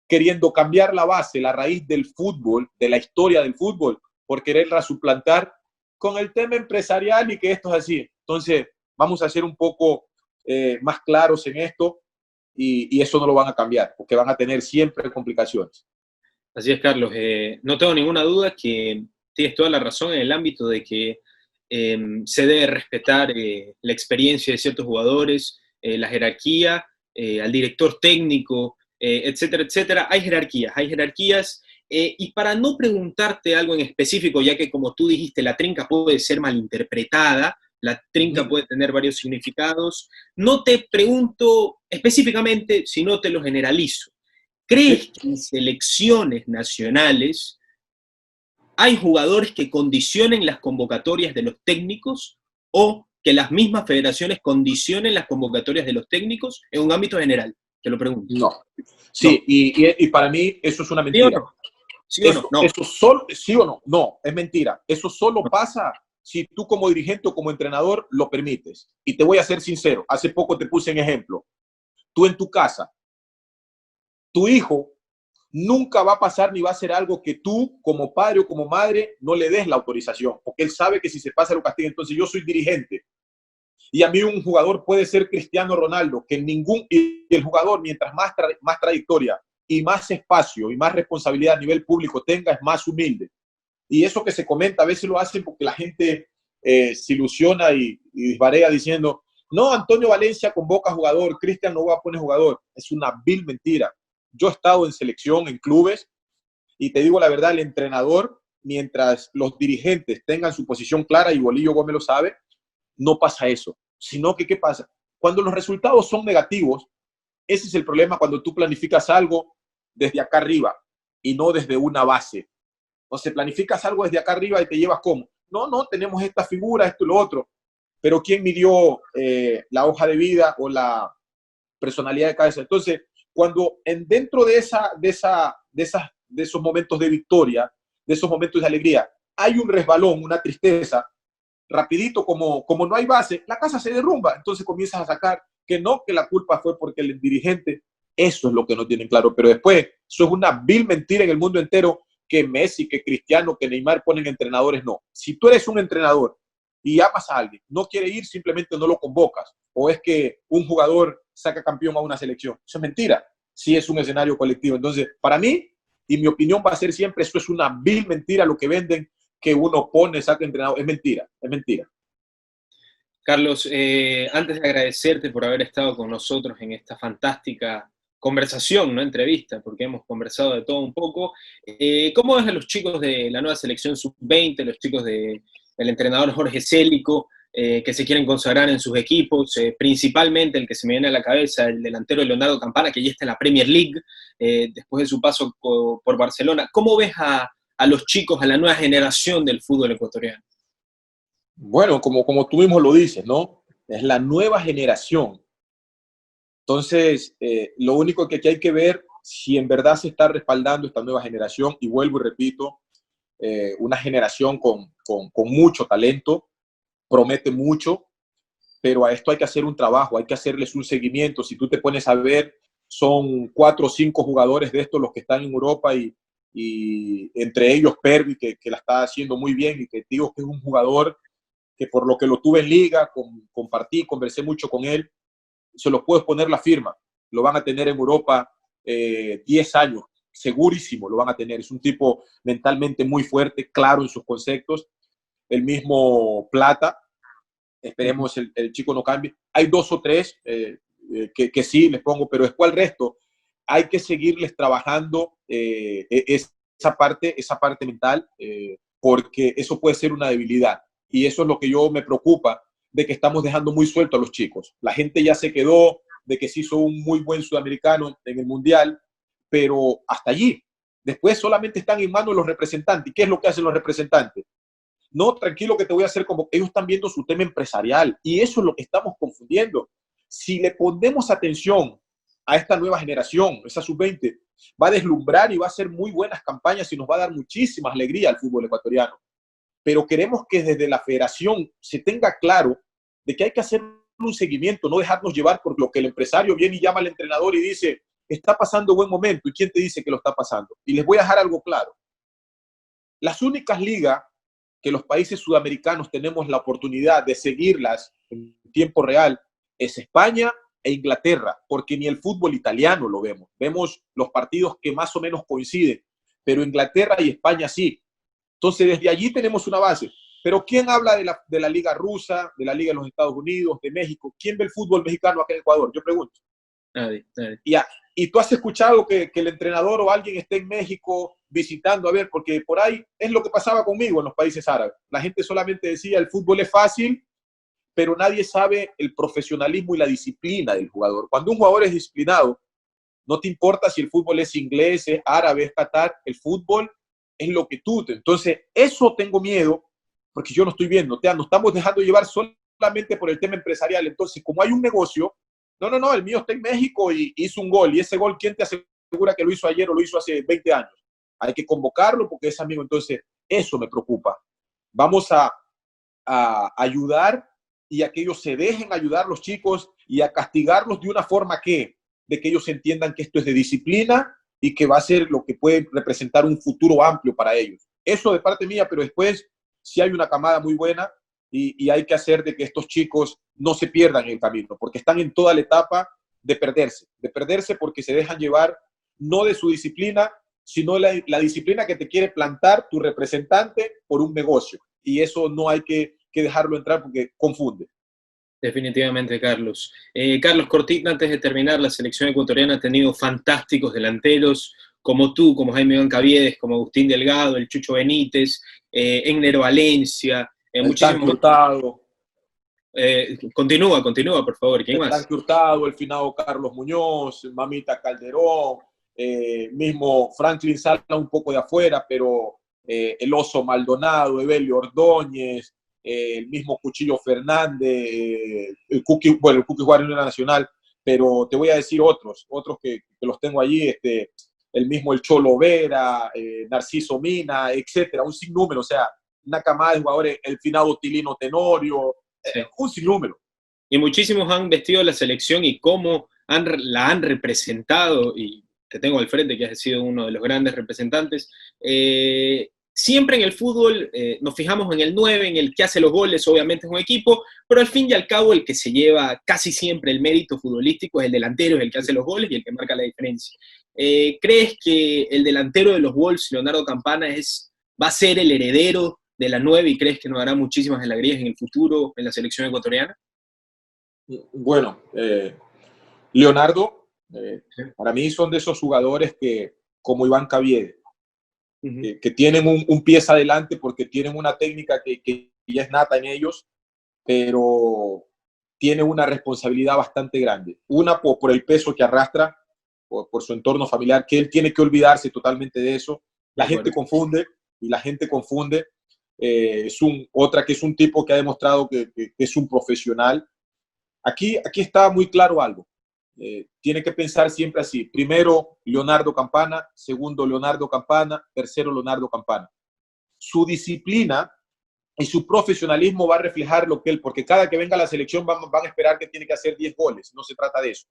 queriendo cambiar la base, la raíz del fútbol, de la historia del fútbol, por quererla suplantar con el tema empresarial y que esto es así. Entonces, vamos a ser un poco más claros en esto y eso no lo van a cambiar, porque van a tener siempre complicaciones. Así es, Carlos. No tengo ninguna duda que tienes toda la razón en el ámbito de que se debe respetar la experiencia de ciertos jugadores, la jerarquía, al director técnico, etcétera, etcétera. Hay jerarquías. Y para no preguntarte algo en específico, ya que como tú dijiste, la trinca puede ser malinterpretada, la trinca puede tener varios significados, no te pregunto específicamente, sino te lo generalizo. ¿Crees que en selecciones nacionales hay jugadores que condicionen las convocatorias de los técnicos o que las mismas federaciones condicionen las convocatorias de los técnicos en un ámbito general? Te lo pregunto. No. Sí, no. Y para mí eso es una mentira. ¿Sí o no? No. Eso solo, ¿sí o no? No, es mentira. Eso solo pasa si tú como dirigente o como entrenador lo permites. Y te voy a ser sincero, hace poco te puse en ejemplo. Tú en tu casa, tu hijo nunca va a pasar ni va a hacer algo que tú, como padre o como madre, no le des la autorización, porque él sabe que si se pasa lo castiga. Entonces yo soy dirigente y a mí un jugador puede ser Cristiano Ronaldo, que y el jugador, mientras más trayectoria y más espacio y más responsabilidad a nivel público tenga, es más humilde. Y eso que se comenta a veces lo hacen porque la gente se ilusiona y disvarea diciendo, no, Antonio Valencia convoca jugador, Cristian Novoa pone jugador. Es una vil mentira. Yo he estado en selección, en clubes, y te digo la verdad, el entrenador, mientras los dirigentes tengan su posición clara, y Bolillo Gómez lo sabe, no pasa eso. Sino que, ¿qué pasa? Cuando los resultados son negativos, ese es el problema cuando tú planificas algo desde acá arriba y no desde una base. Entonces planificas algo desde acá arriba y te llevas como, no, tenemos esta figura, esto y lo otro, pero ¿quién midió la hoja de vida o la personalidad de cada uno? Entonces, cuando dentro de esos momentos de victoria, de esos momentos de alegría, hay un resbalón, una tristeza, rapidito, como no hay base, la casa se derrumba. Entonces comienzas a sacar que no, que la culpa fue porque el dirigente, eso es lo que no tienen claro. Pero después, eso es una vil mentira en el mundo entero, que Messi, que Cristiano, que Neymar ponen entrenadores. No. Si tú eres un entrenador y amas a alguien, no quiere ir, simplemente no lo convocas. O es que un jugador saca campeón a una selección. Eso es mentira. Sí es un escenario colectivo. Entonces, para mí, y mi opinión va a ser siempre, eso es una vil mentira lo que venden, que uno pone, saca entrenador. Es mentira, es mentira. Carlos, antes de agradecerte por haber estado con nosotros en esta fantástica conversación, no entrevista, porque hemos conversado de todo un poco, ¿cómo ves a los chicos de la nueva selección sub-20, los chicos del entrenador Jorge Célico? que se quieren consagrar en sus equipos, principalmente el que se me viene a la cabeza, el delantero Leonardo Campana, que ya está en la Premier League, después de su paso por Barcelona. ¿Cómo ves a los chicos, a la nueva generación del fútbol ecuatoriano? Bueno, como tú mismo lo dices, ¿no? Es la nueva generación. Entonces, lo único que aquí hay que ver si en verdad se está respaldando esta nueva generación, y vuelvo y repito, una generación con mucho talento, promete mucho, pero a esto hay que hacer un trabajo, hay que hacerles un seguimiento. Si tú te pones a ver, son 4 o 5 jugadores de estos los que están en Europa y entre ellos Pervi, que la está haciendo muy bien y que digo que es un jugador que por lo que lo tuve en liga, compartí, conversé mucho con él, se los puedo poner la firma. Lo van a tener en Europa 10 años, segurísimo lo van a tener. Es un tipo mentalmente muy fuerte, claro en sus conceptos. El mismo Plata, esperemos el chico no cambie. Hay 2 o 3 que sí les pongo, pero después el resto hay que seguirles trabajando esa parte mental, porque eso puede ser una debilidad. Y eso es lo que yo me preocupa, de que estamos dejando muy suelto a los chicos. La gente ya se quedó de que se hizo un muy buen sudamericano en el Mundial, pero hasta allí. Después solamente están en manos los representantes. ¿Y qué es lo que hacen los representantes? No, tranquilo que te voy a hacer como ellos están viendo su tema empresarial, y eso es lo que estamos confundiendo. Si le ponemos atención a esta nueva generación, esa sub-20, va a deslumbrar y va a hacer muy buenas campañas y nos va a dar muchísima alegría al fútbol ecuatoriano. Pero queremos que desde la federación se tenga claro de que hay que hacer un seguimiento, no dejarnos llevar por lo que el empresario viene y llama al entrenador y dice, está pasando buen momento, ¿y quién te dice que lo está pasando? Y les voy a dejar algo claro. Las únicas ligas que los países sudamericanos tenemos la oportunidad de seguirlas en tiempo real es España e Inglaterra, porque ni el fútbol italiano lo vemos. Vemos los partidos que más o menos coinciden, pero Inglaterra y España sí. Entonces, desde allí tenemos una base. Pero ¿quién habla de la Liga Rusa, de la Liga de los Estados Unidos, de México? ¿Quién ve el fútbol mexicano acá en Ecuador? Yo pregunto. Nadie, nadie. Y tú has escuchado que el entrenador o alguien esté en México visitando, a ver, porque por ahí es lo que pasaba conmigo en los países árabes. La gente solamente decía, el fútbol es fácil, pero nadie sabe el profesionalismo y la disciplina del jugador. Cuando un jugador es disciplinado, no te importa si el fútbol es inglés, es árabe, es Qatar, el fútbol es lo que tú. Entonces, eso tengo miedo, porque yo no estoy viendo, nos estamos dejando llevar solamente por el tema empresarial. Entonces, como hay un negocio, no, el mío está en México y hizo un gol, y ese gol, ¿quién te asegura que lo hizo ayer o lo hizo hace 20 años? Hay que convocarlo porque es amigo. Entonces, eso me preocupa. Vamos a ayudar y a que ellos se dejen ayudar los chicos y a castigarlos de una forma de que ellos entiendan que esto es de disciplina y que va a ser lo que puede representar un futuro amplio para ellos. Eso de parte mía, pero después sí hay una camada muy buena y hay que hacer de que estos chicos no se pierdan en el camino, porque están en toda la etapa de perderse porque se dejan llevar no de su disciplina, sino la disciplina que te quiere plantar tu representante por un negocio. Y eso no hay que dejarlo entrar porque confunde. Definitivamente, Carlos. Carlos Cortina, antes de terminar, la selección ecuatoriana ha tenido fantásticos delanteros, como tú, como Jaime Iván Caviedes, como Agustín Delgado, el Chucho Benítez, Egner Valencia, el Tanque Hurtado. Continúa, por favor. ¿Quién más? El Tanque Hurtado, el finado Carlos Muñoz, Mamita Calderón, mismo Franklin Sala un poco de afuera, pero el Oso Maldonado, Evelio Ordóñez, el mismo Cuchillo Fernández, el Cookie Juárez no era nacional, pero te voy a decir otros que los tengo allí, el mismo El Cholo Vera, Narciso Mina, etcétera, un sinnúmero, o sea, una camada de jugadores, el finado Tilino Tenorio, sí. Un sinnúmero. Y muchísimos han vestido la selección y cómo la han representado, y te tengo al frente que has sido uno de los grandes representantes. Siempre en el fútbol nos fijamos en el 9, en el que hace los goles, obviamente es un equipo, pero al fin y al cabo el que se lleva casi siempre el mérito futbolístico es el delantero, es el que hace los goles y el que marca la diferencia. ¿Crees que el delantero de los Wolves, Leonardo Campana, va a ser el heredero de la 9 y crees que nos dará muchísimas alegrías en el futuro en la selección ecuatoriana? Bueno, Leonardo, para mí son de esos jugadores que, como Iván Caviedes, que tienen un pie adelante porque tienen una técnica que ya es nata en ellos, pero tiene una responsabilidad bastante grande. Una por el peso que arrastra, por su entorno familiar, que él tiene que olvidarse totalmente de eso. La gente confunde, y la gente confunde. Otra que es un tipo que ha demostrado que es un profesional. Aquí está muy claro algo. Tiene que pensar siempre así. Primero, Leonardo Campana. Segundo, Leonardo Campana. Tercero, Leonardo Campana. Su disciplina y su profesionalismo va a reflejar lo que él, porque cada que venga a la selección van a esperar que tiene que hacer 10 goles. No se trata de eso.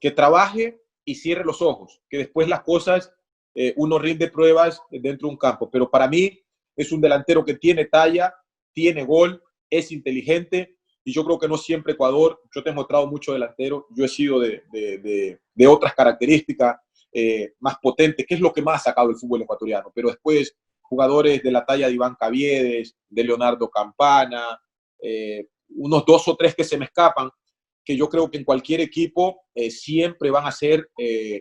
Que trabaje y cierre los ojos, que después las cosas, uno rinde pruebas dentro de un campo. Pero para mí es un delantero que tiene talla, tiene gol, es inteligente, y yo creo que no siempre Ecuador, yo te he mostrado mucho delantero, yo he sido de otras características más potentes, que es lo que más ha sacado el fútbol ecuatoriano, pero después jugadores de la talla de Iván Caviedes, de Leonardo Campana, unos 2 o 3 que se me escapan, que yo creo que en cualquier equipo siempre van a ser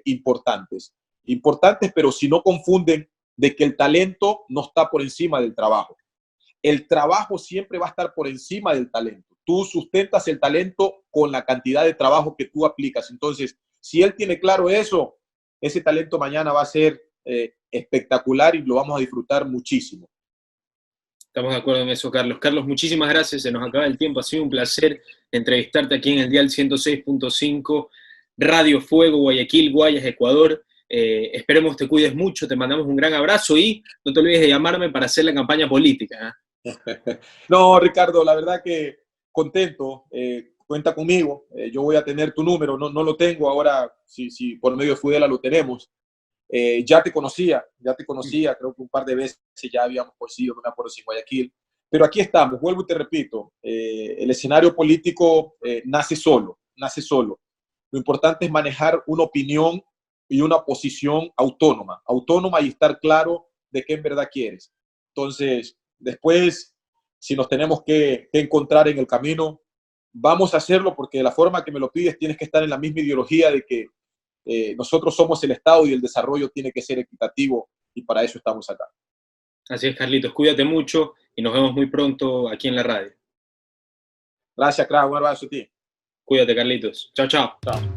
importantes, pero si no confunden de que el talento no está por encima del trabajo. El trabajo siempre va a estar por encima del talento. Tú sustentas el talento con la cantidad de trabajo que tú aplicas. Entonces, si él tiene claro eso, ese talento mañana va a ser espectacular y lo vamos a disfrutar muchísimo. Estamos de acuerdo en eso, Carlos. Carlos, muchísimas gracias. Se nos acaba el tiempo. Ha sido un placer entrevistarte aquí en el dial 106.5, Radio Fuego, Guayaquil, Guayas, Ecuador. Esperemos te cuides mucho, te mandamos un gran abrazo y no te olvides de llamarme para hacer la campaña política. No, Ricardo, la verdad que contento. Cuenta conmigo. Yo voy a tener tu número. No lo tengo ahora, si por medio de Fudela lo tenemos. Ya te conocía, creo que un par de veces ya habíamos coincidido, no me acuerdo si en Guayaquil, pero aquí estamos, vuelvo y te repito, el escenario político nace solo. Lo importante es manejar una opinión y una posición autónoma y estar claro de qué en verdad quieres. Entonces, después, si nos tenemos que encontrar en el camino, vamos a hacerlo, porque de la forma que me lo pides tienes que estar en la misma ideología de que nosotros somos el Estado y el desarrollo tiene que ser equitativo, y para eso estamos acá. Así es, Carlitos. Cuídate mucho y nos vemos muy pronto aquí en la radio. Gracias, crack. Un abrazo a ti. Cuídate, Carlitos. Chao, chao. Chao.